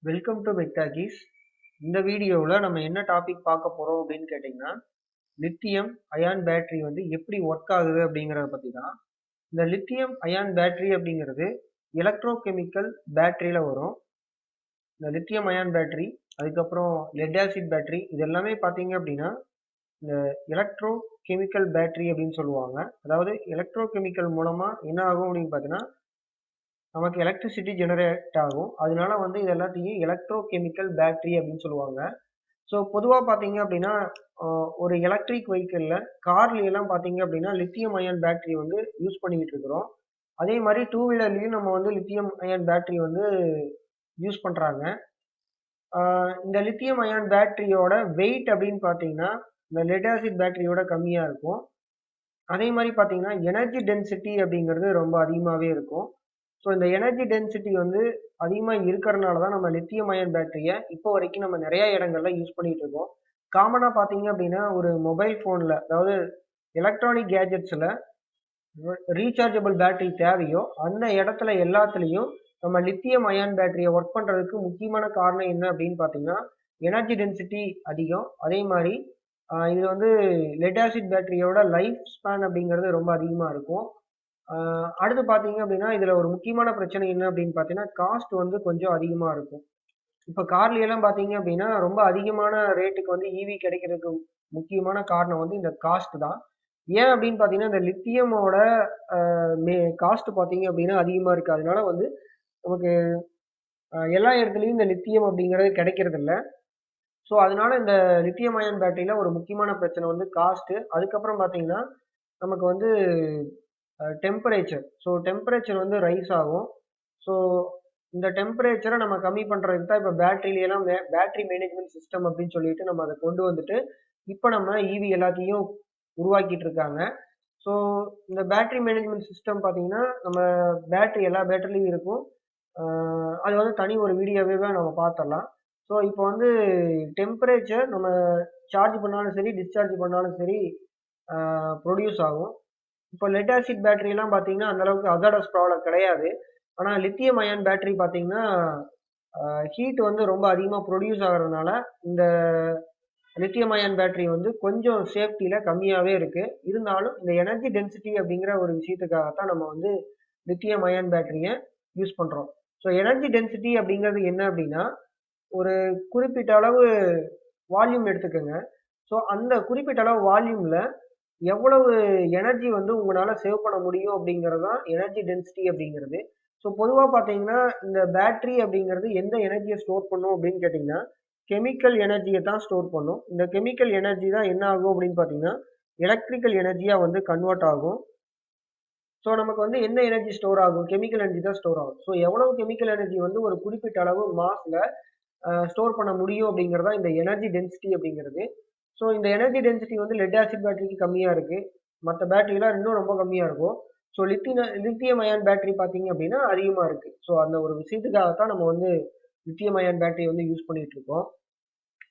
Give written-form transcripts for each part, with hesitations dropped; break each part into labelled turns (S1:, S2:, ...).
S1: Welcome to மெக்டாகிஸ். இந்த வீடியோவில் நம்ம என்ன டாபிக் பார்க்க போகிறோம் அப்படின்னு கேட்டிங்கன்னா, லித்தியம் அயான் பேட்டரி வந்து எப்படி ஒர்க் ஆகுது அப்படிங்கிறத பற்றி தான். இந்த லித்தியம் அயான் பேட்டரி அப்படிங்கிறது எலக்ட்ரோ கெமிக்கல் பேட்டரியில் வரும். இந்த லித்தியம் அயான் பேட்டரி, அதுக்கப்புறம் லெட் ஆசிட் பேட்டரி, இது எல்லாமே பார்த்தீங்க அப்படின்னா இந்த எலக்ட்ரோ கெமிக்கல் பேட்டரி அப்படின்னு சொல்லுவாங்க. அதாவது எலக்ட்ரோ கெமிக்கல் மூலமாக என்ன ஆகும் அப்படின்னு பார்த்தீங்கன்னா, நமக்கு எலக்ட்ரிசிட்டி ஜெனரேட் ஆகும். அதனால வந்து இது எல்லாத்தையும் எலக்ட்ரோ கெமிக்கல் பேட்டரி அப்படின்னு சொல்லுவாங்க. ஸோ பொதுவாக பார்த்தீங்க அப்படின்னா ஒரு எலக்ட்ரிக் வெஹிக்கிளில் கார்லாம் பார்த்தீங்க அப்படின்னா லித்தியம் அயன் பேட்டரி வந்து யூஸ் பண்ணிக்கிட்டு இருக்கிறோம். அதே மாதிரி டூ வீலர்லேயும் நம்ம வந்து லித்தியம் அயன் பேட்டரி வந்து யூஸ் பண்ணுறாங்க. இந்த லித்தியம் அயன் பேட்டரியோட வெயிட் அப்படின்னு பார்த்தீங்கன்னா இந்த லெட் ஆசிட் பேட்டரியோட கம்மியாக இருக்கும். அதே மாதிரி பார்த்தீங்கன்னா எனர்ஜி டென்சிட்டி அப்படிங்கிறது ரொம்ப அதிகமாகவே இருக்கும். ஸோ இந்த எனர்ஜி டென்சிட்டி வந்து அதிகமாக இருக்கிறனால தான் நம்ம லித்தியம் அயன் பேட்டரியை இப்போ வரைக்கும் நம்ம நிறைய இடங்கள்ல யூஸ் பண்ணிட்டு இருக்கோம். காமனாக பார்த்தீங்க அப்படின்னா ஒரு மொபைல் ஃபோனில், அதாவது எலக்ட்ரானிக் கேஜெட்ஸில் ரீசார்ஜபிள் பேட்டரி தேவையோ அந்த இடத்துல எல்லாத்துலேயும் நம்ம லித்தியம் அயான் பேட்டரியை ஒர்க் பண்ணுறதுக்கு முக்கியமான காரணம் என்ன அப்படின்னு பார்த்தீங்கன்னா எனர்ஜி டென்சிட்டி அதிகம். அதே மாதிரி இது வந்து லெட் ஆசிட் பேட்டரியோட லைஃப் ஸ்பேன் அப்படிங்கிறது ரொம்ப அதிகமாக இருக்கும். அடுத்து பார்த்தீங்க அப்படின்னா இதில் ஒரு முக்கியமான பிரச்சனை என்ன அப்படின்னு பார்த்தீங்கன்னா காஸ்ட் வந்து கொஞ்சம் அதிகமாக இருக்கும். இப்போ கார்லாம் பார்த்தீங்க அப்படின்னா ரொம்ப அதிகமான ரேட்டுக்கு வந்து ஈவி கிடைக்கிறதுக்கு முக்கியமான காரணம் வந்து இந்த காஸ்ட் தான். ஏன் அப்படின்னு பார்த்தீங்கன்னா இந்த லித்தியமோட காஸ்ட் பார்த்தீங்க அப்படின்னா அதிகமாக இருக்குது. அதனால வந்து நமக்கு எல்லா இடத்துலையும் இந்த லித்தியம் அப்படிங்கிறது கிடைக்கிறது இல்லை. ஸோ அதனால இந்த லித்தியம் அயன் பேட்டரியில் ஒரு முக்கியமான பிரச்சனை வந்து காஸ்ட்டு. அதுக்கப்புறம் பார்த்தீங்கன்னா நமக்கு வந்து டெம்பரேச்சர். ஸோ டெம்பரேச்சர் வந்து ரைஸ் ஆகும். ஸோ இந்த டெம்பரேச்சரை நம்ம கம்மி பண்ணுறதுக்கு தான் இப்போ பேட்டரியிலாம் பேட்டரி மேனேஜ்மெண்ட் சிஸ்டம் அப்படின்னு சொல்லிட்டு நம்ம அதை கொண்டு வந்துட்டு இப்போ நம்ம ஈவி எல்லாத்தையும் உருவாக்கிட்டு இருக்காங்க. ஸோ இந்த பேட்டரி மேனேஜ்மெண்ட் சிஸ்டம் பார்த்தீங்கன்னா நம்ம பேட்டரி எல்லா பேட்டரிலையும் இருக்கும். அது வந்து தனி ஒரு வீடியோவே நம்ம பார்த்துடலாம். ஸோ இப்போ வந்து டெம்பரேச்சர் நம்ம சார்ஜ் பண்ணாலும் சரி டிஸ்சார்ஜ் பண்ணாலும் சரி ப்ரொடியூஸ் ஆகும். இப்போ லெட் ஆசிட் பேட்டரிலாம் பார்த்தீங்கன்னா அந்த அளவுக்கு ஹசார்டஸ் ப்ராப்ளம் கிடையாது. ஆனால் லித்தியம் அயான் பேட்டரி பார்த்தீங்கன்னா ஹீட் வந்து ரொம்ப அதிகமாக ப்ரொடியூஸ் ஆகிறதுனால இந்த லித்தியம் அயான் பேட்டரி வந்து கொஞ்சம் சேஃப்டியில் கம்மியாகவே இருக்குது. இருந்தாலும் இந்த எனர்ஜி டென்சிட்டி அப்படிங்கிற ஒரு விஷயத்துக்காகத்தான் நம்ம வந்து லித்தியம் அயான் பேட்டரியை யூஸ் பண்ணுறோம். ஸோ எனர்ஜி டென்சிட்டி அப்படிங்கிறது என்ன அப்படின்னா ஒரு குறிப்பிட்ட அளவு வால்யூம் எடுத்துக்கோங்க. ஸோ அந்த குறிப்பிட்ட அளவு வால்யூமில் எவ்வளவு எனர்ஜி வந்து உங்களால் சேவ் பண்ண முடியும் அப்படிங்கிறது தான் எனர்ஜி டென்சிட்டி அப்படிங்கிறது. ஸோ பொதுவாக பார்த்தீங்கன்னா இந்த பேட்டரி அப்படிங்கிறது எந்த எனர்ஜியை ஸ்டோர் பண்ணும் அப்படின்னு கேட்டிங்கன்னா கெமிக்கல் எனர்ஜியை தான் ஸ்டோர் பண்ணும். இந்த கெமிக்கல் எனர்ஜி தான் என்ன ஆகும் அப்படின்னு பார்த்தீங்கன்னா எலக்ட்ரிக்கல் எனர்ஜியாக வந்து கன்வெர்ட் ஆகும். ஸோ நமக்கு வந்து என்ன எனர்ஜி ஸ்டோர் ஆகும்? கெமிக்கல் எனர்ஜி தான் ஸ்டோர் ஆகும். ஸோ எவ்வளவு கெமிக்கல் எனர்ஜி வந்து ஒரு குறிப்பிட்ட அளவு மாஸ்ல ஸ்டோர் பண்ண முடியும் அப்படிங்கிறது தான் இந்த எனர்ஜி டென்சிட்டி அப்படிங்கிறது. ஸோ இந்த எனர்ஜி டென்சிட்டி வந்து லெட் ஆசிட் பேட்டரிக்கு கம்மியாக இருக்குது. மற்ற பேட்டரிலாம் இன்னும் ரொம்ப கம்மியாக இருக்கும். ஸோ லித்தியம் அயான் பேட்டரி பார்த்தீங்க அப்படின்னா அதிகமாக இருக்குது. ஸோ அந்த ஒரு விஷயத்துக்காகத்தான் நம்ம வந்து லித்தியம் அயான் பேட்டரி வந்து யூஸ் பண்ணிட்டு இருக்கோம்.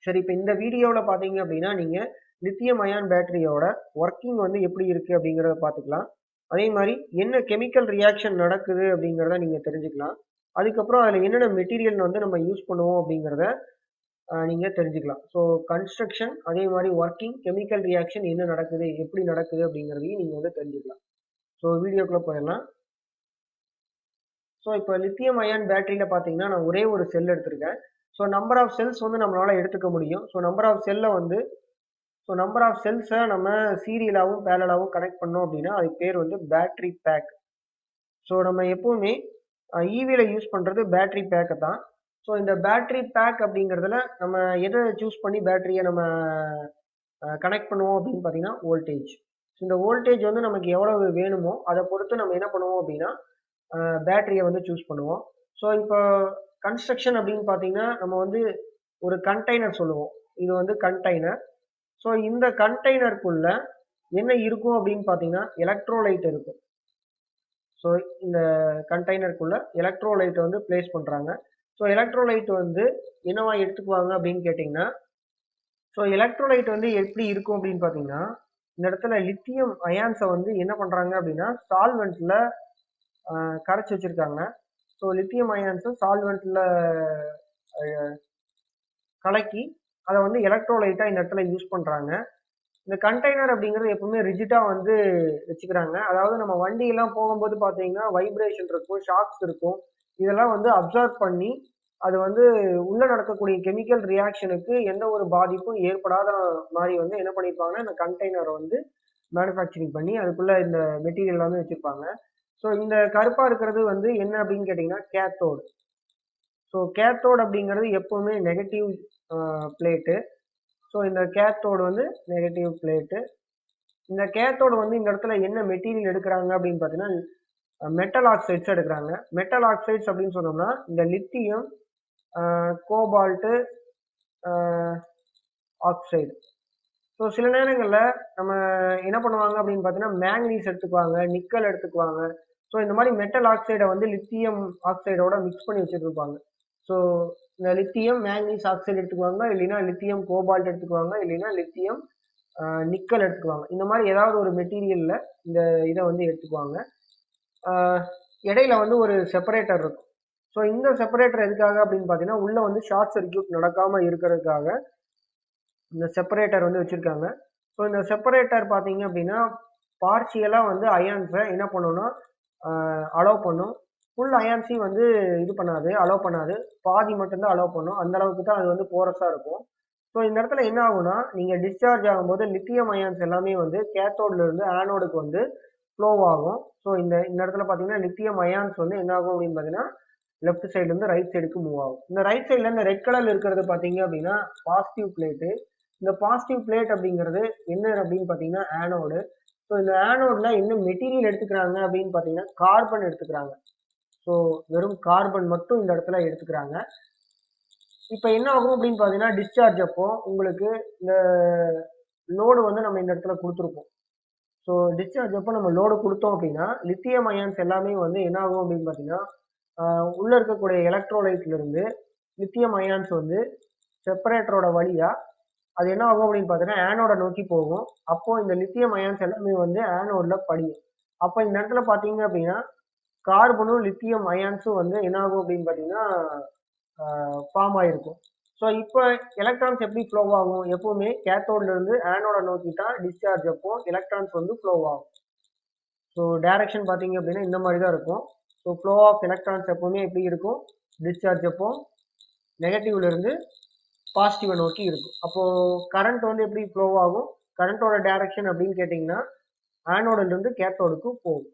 S1: சரி, இப்போ இந்த வீடியோவில் பார்த்தீங்க அப்படின்னா நீங்கள் லித்தியம் அயான் பேட்டரியோட ஒர்க்கிங் வந்து எப்படி இருக்குது அப்படிங்கிறத பார்த்துக்கலாம். அதே மாதிரி என்ன கெமிக்கல் ரியாக்ஷன் நடக்குது அப்படிங்கிறத நீங்கள் தெரிஞ்சுக்கலாம். அதுக்கப்புறம் அதில் என்னென்ன மெட்டீரியல் வந்து நம்ம யூஸ் பண்ணுவோம் அப்படிங்கிறத நீங்கள் தெரிஞ்சுக்கலாம். ஸோ கன்ஸ்ட்ரக்ஷன், அதே மாதிரி ஒர்க்கிங், கெமிக்கல் ரியாக்ஷன் என்ன நடக்குது, எப்படி நடக்குது அப்படிங்கிறதையும் நீங்கள் வந்து தெரிஞ்சுக்கலாம். ஸோ வீடியோக்குள்ளே போயிடலாம். ஸோ இப்போ லித்தியம் அயான் பேட்டரியில் பார்த்தீங்கன்னா நான் ஒரே ஒரு செல் எடுத்திருக்கேன். ஸோ நம்பர் ஆஃப் செல்ஸ் வந்து நம்மளால் எடுத்துக்க முடியும். ஸோ நம்பர் ஆஃப் செல்ஸை நம்ம சீரியலாகவும் பேரலாகவும் கனெக்ட் பண்ணோம் அப்படின்னா அதுக்கு பேர் வந்து பேட்டரி பேக். ஸோ நம்ம எப்பவுமே ஈவியில் யூஸ் பண்ணுறது பேட்டரி பேக்கை தான். ஸோ இந்த பேட்டரி பேக் அப்படிங்கிறதுல நம்ம எதை சூஸ் பண்ணி பேட்டரியை நம்ம கனெக்ட் பண்ணுவோம் அப்படின்னு பார்த்தீங்கன்னா வோல்டேஜ். ஸோ இந்த வோல்டேஜ் வந்து நமக்கு எவ்வளவு வேணுமோ அதை பொறுத்து நம்ம என்ன பண்ணுவோம் அப்படின்னா பேட்டரியை வந்து சூஸ் பண்ணுவோம். ஸோ இப்போ கன்ஸ்ட்ரக்ஷன் அப்படின்னு பார்த்தீங்கன்னா நம்ம வந்து ஒரு கண்டெய்னர் சொல்லுவோம். இது வந்து கண்டெய்னர். ஸோ இந்த கண்டெய்னருக்குள்ள என்ன இருக்கும் அப்படின்னு பார்த்தீங்கன்னா எலக்ட்ரோலைட் இருக்கும். ஸோ இந்த கண்டெய்னருக்குள்ள எலக்ட்ரோலைட் வந்து பிளேஸ் பண்ணுறாங்க. ஸோ எலக்ட்ரோலைட் வந்து என்னவா எடுத்துக்குவாங்க அப்படின்னு கேட்டிங்கன்னா, ஸோ எலக்ட்ரோலைட் வந்து எப்படி இருக்கும் அப்படின்னு பார்த்தீங்கன்னா இந்த இடத்துல லித்தியம் அயான்ஸை வந்து என்ன பண்ணுறாங்க அப்படின்னா சால்வெண்ட்டில் கரைச்சி வச்சுருக்காங்க. ஸோ லித்தியம் அயான்ஸை சால்வெண்ட்டில் கலக்கி அதை வந்து எலக்ட்ரோலைட்டா இந்த இடத்துல யூஸ் பண்றாங்க. இந்த கண்டெய்னர் அப்படிங்கிறது எப்பவுமே ரிஜிட்டா வந்து வச்சுக்கிறாங்க. அதாவது நம்ம வண்டி எல்லாம் போகும்போது பாத்தீங்கன்னா வைப்ரேஷன் இருக்கும், ஷாக்ஸ் இருக்கும். இதெல்லாம் வந்து அப்சர்வ் பண்ணி அது வந்து உள்ள நடக்கக்கூடிய கெமிக்கல் ரியாக்ஷனுக்கு எந்த ஒரு பாதிப்பும் ஏற்படாத மாதிரி வந்து என்ன பண்ணிருப்பாங்கன்னா இந்த கண்டெய்னரை வந்து மேனுஃபேக்சரிங் பண்ணி அதுக்குள்ள இந்த மெட்டீரியல் எல்லாமே வச்சிருப்பாங்க. ஸோ இந்த கருப்பா இருக்கிறது வந்து என்ன அப்படின்னு கேட்டீங்கன்னா கேத்தோடு. ஸோ கேத்தோடு அப்படிங்கிறது எப்பவுமே நெகட்டிவ் பிளேட்டு. ஸோ இந்த கேத்தோடு வந்து நெகட்டிவ் பிளேட்டு. இந்த கேத்தோடு வந்து இந்த இடத்துல என்ன மெட்டீரியல் எடுக்கிறாங்க அப்படின்னு பார்த்தீங்கன்னா மெட்டல் ஆக்சைட்ஸ் எடுக்கிறாங்க. மெட்டல் ஆக்சைட்ஸ் அப்படின்னு சொன்னோம்னா இந்த லித்தியம், கோபால்ட்டு, ஆக்சைடு. ஸோ சில நேரங்களில் நம்ம என்ன பண்ணுவாங்க அப்படின்னு பார்த்தீங்கன்னா மேங்கனீஸ் எடுத்துக்குவாங்க, நிக்கல் எடுத்துக்குவாங்க. ஸோ இந்த மாதிரி மெட்டல் ஆக்சைடை வந்து லித்தியம் ஆக்சைடோட மிக்ஸ் பண்ணி வச்சுருப்பாங்க. ஸோ இந்த லித்தியம் மேங்கனீஸ் ஆக்சைடு எடுத்துக்குவாங்க, இல்லைன்னா லித்தியம் கோபால்ட் எடுத்துக்குவாங்க, இல்லைன்னா லித்தியம் நிக்கல் எடுத்துக்குவாங்க. இந்த மாதிரி ஏதாவது ஒரு மெட்டீரியலில் இந்த இதை வந்து எடுத்துக்குவாங்க. இடையில வந்து ஒரு செப்பரேட்டர் இருக்கும். ஸோ இந்த செப்பரேட்டர் எதுக்காக அப்படின்னு பார்த்தீங்கன்னா உள்ள வந்து ஷார்ட் சர்க்கியூட் நடக்காமல் இருக்கிறதுக்காக இந்த செப்பரேட்டர் வந்து வச்சுருக்காங்க. ஸோ இந்த செப்பரேட்டர் பார்த்தீங்க அப்படின்னா பார்ஷியலாக வந்து அயான்ஸை என்ன பண்ணுன்னா அலோவ் பண்ணும். ஃபுல் அயான்ஸையும் வந்து இது பண்ணாது, அலோவ் பண்ணாது. பாதி மட்டும்தான் அலோவ் பண்ணும். அந்த அளவுக்கு தான் அது வந்து போரஸாக இருக்கும். ஸோ இந்த இடத்துல என்ன ஆகும்னா நீங்கள் டிஸ்சார்ஜ் ஆகும்போது லித்தியம் அயான்ஸ் எல்லாமே வந்து கேத்தோட்லேருந்து ஆனோடுக்கு வந்து ஃப்ளோ ஆகும். ஸோ இந்த இடத்துல பார்த்தீங்கன்னா லித்தியம் அயான்ஸ் வந்து என்ன ஆகும் அப்படின்னு பார்த்தீங்கன்னா லெஃப்ட் சைட்லேருந்து ரைட் சைடுக்கு மூவ் ஆகும். இந்த ரைட் சைடில் இந்த ரெட் கலர் இருக்கிறது பார்த்தீங்க அப்படின்னா பாசிட்டிவ் பிளேட்டு. இந்த பாசிட்டிவ் பிளேட் அப்படிங்கிறது என்ன அப்படின்னு பார்த்தீங்கன்னா ஆனோடு. ஸோ இந்த ஆனோட்ல என்ன மெட்டீரியல் எடுத்துக்கிறாங்க அப்படின்னு பார்த்தீங்கன்னா கார்பன் எடுத்துக்கிறாங்க. ஸோ வெறும் கார்பன் மட்டும் இந்த இடத்துல எடுத்துக்கிறாங்க. இப்போ என்ன ஆகும் அப்படின்னு பார்த்தீங்கன்னா டிஸ்சார்ஜ் அப்போ உங்களுக்கு இந்த லோடு வந்து நம்ம இந்த இடத்துல கொடுத்துருப்போம். ஸோ டிஸ்சார்ஜ் அப்போ நம்ம லோடு கொடுத்தோம் அப்படின்னா லித்தியம் அயான்ஸ் எல்லாமே வந்து என்ன ஆகும் அப்படின்னு பார்த்தீங்கன்னா உள்ள இருக்கக்கூடிய எலக்ட்ரோலைட்ல இருந்து லித்தியம் அயான்ஸ் வந்து செப்பரேட்டரோட வழியா அது என்ன ஆகும் அப்படின்னு பார்த்தீங்கன்னா ஆனோட நோக்கி போகும். அப்போ இந்த லித்தியம் அயான்ஸ் எல்லாமே வந்து ஆனோட்ல படியும். அப்போ இந்த இடத்துல பார்த்தீங்க அப்படின்னா கார்பனும் லித்தியம் அயான்ஸும் வந்து என்ன ஆகும் அப்படின்னு பார்த்தீங்கன்னா ஃபார்ம் ஆயிருக்கும். ஸோ இப்போ எலக்ட்ரான்ஸ் எப்படி ஃப்ளோ ஆகும்? எப்பவுமே கேத்தோட்ல இருந்து ஆனோட நோக்கி தான் டிஸ்சார்ஜ் அப்போ எலக்ட்ரான்ஸ் வந்து ஃப்ளோ ஆகும். ஸோ டைரக்ஷன் பார்த்தீங்க அப்படின்னா இந்த மாதிரி தான் இருக்கும். ஸோ ஃப்ளோ ஆஃப் எலக்ட்ரான்ஸ் எப்பவுமே எப்படி இருக்கும்? டிஸ்சார்ஜ் அப்போ நெகட்டிவ்ல இருந்து பாசிட்டிவை நோக்கி இருக்கும். அப்போ கரண்ட் வந்து எப்படி ஃப்ளோ ஆகும்? கரண்டோட டைரக்ஷன் அப்படின்னு கேட்டிங்கன்னா ஆனோடுல இருந்து கேத்தோடுக்கு போகும்.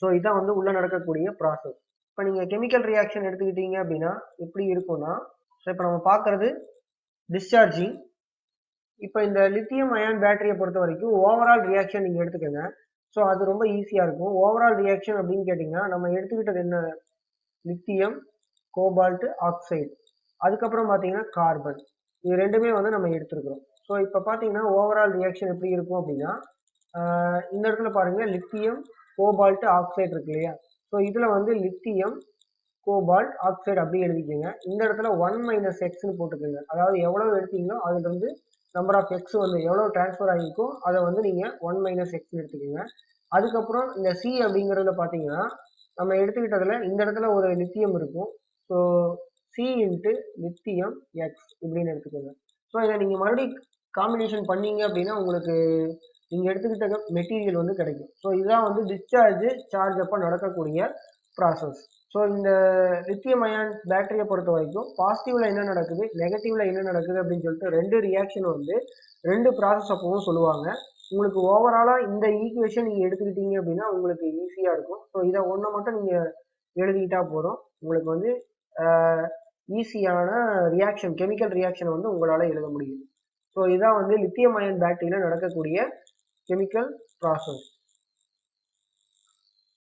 S1: ஸோ இதான் வந்து உள்ள நடக்கக்கூடிய ப்ராசஸ். இப்போ நீங்கள் கெமிக்கல் ரியாக்ஷன் எடுத்துக்கிட்டீங்க அப்படின்னா எப்படி இருக்கும்னா, ஸோ இப்போ நம்ம பார்க்கறது டிஸ்சார்ஜிங். இப்போ இந்த லித்தியம் அயான் பேட்டரியை பொறுத்த வரைக்கும் ஓவரால் ரியாக்ஷன் நீங்கள் எடுத்துக்கோங்க. ஸோ அது ரொம்ப ஈஸியாக இருக்கும். ஓவரால் ரியாக்ஷன் அப்படின்னு கேட்டிங்கன்னா நம்ம எடுத்துக்கிட்டது என்ன? லித்தியம், கோபால்ட், ஆக்சைடு, அதுக்கப்புறம் பார்த்தீங்கன்னா கார்பன். இது ரெண்டுமே வந்து நம்ம எடுத்துருக்கிறோம். ஸோ இப்போ பார்த்தீங்கன்னா ஓவரால் ரியாக்ஷன் எப்படி இருக்கும் அப்படின்னா இந்த இடத்துல பாருங்க லித்தியம் கோபால்ட் ஆக்சைடு இருக்கு இல்லையா? ஸோ இதில் வந்து லித்தியம் கோபால்ட் ஆக்சைடு அப்படி எழுதிக்கோங்க. இந்த இடத்துல 1 - எக்ஸ்னு போட்டுக்கோங்க. அதாவது எவ்வளோ எடுத்தீங்களோ அதுலேருந்து நம்பர் ஆஃப் எக்ஸ் வந்து எவ்வளோ டிரான்ஸ்ஃபர் ஆகிருக்கோ அதை வந்து நீங்கள் 1 - எக்ஸ்னு எடுத்துக்கோங்க. அதுக்கப்புறம் இந்த சி அப்படிங்கிறதுல பார்த்தீங்கன்னா நம்ம எடுத்துக்கிட்டதில் இந்த இடத்துல ஒரு லித்தியம் இருக்கும். So C into lithium X இப்படின்னு எடுத்துக்கோங்க. ஸோ இதை நீங்கள் மறுபடியும் காம்பினேஷன் பண்ணீங்க அப்படின்னா உங்களுக்கு நீங்கள் எடுத்துக்கிட்ட மெட்டீரியல் வந்து கிடைக்கும். ஸோ இதுதான் வந்து டிஸ்சார்ஜ் சார்ஜ் அப்போ நடக்கக்கூடிய ப்ராசஸ். ஸோ இந்த லித்தியம் அயான் பேட்டரியை பொறுத்த வரைக்கும் பாசிட்டிவ்ல என்ன நடக்குது, நெகட்டிவ்ல என்ன நடக்குது அப்படின்னு சொல்லிட்டு ரெண்டு ரியாக்ஷன் வந்து ரெண்டு ப்ராசஸ் அப்பவும் சொல்லுவாங்க. உங்களுக்கு ஓவராலாக இந்த ஈக்குவேஷன் நீங்கள் எடுத்துக்கிட்டீங்க அப்படின்னா உங்களுக்கு ஈஸியாக இருக்கும். ஸோ இதை ஒன்றை மட்டும் நீங்கள் எழுதிக்கிட்டா போதும். உங்களுக்கு வந்து ஈஸியான ரியாக்ஷன், கெமிக்கல் ரியாக்ஷனை வந்து உங்களால் எழுத முடியும். ஸோ இதான் வந்து லித்தியம் அயன் பேட்டரியில் நடக்கக்கூடிய கெமிக்கல் ப்ராசஸ்.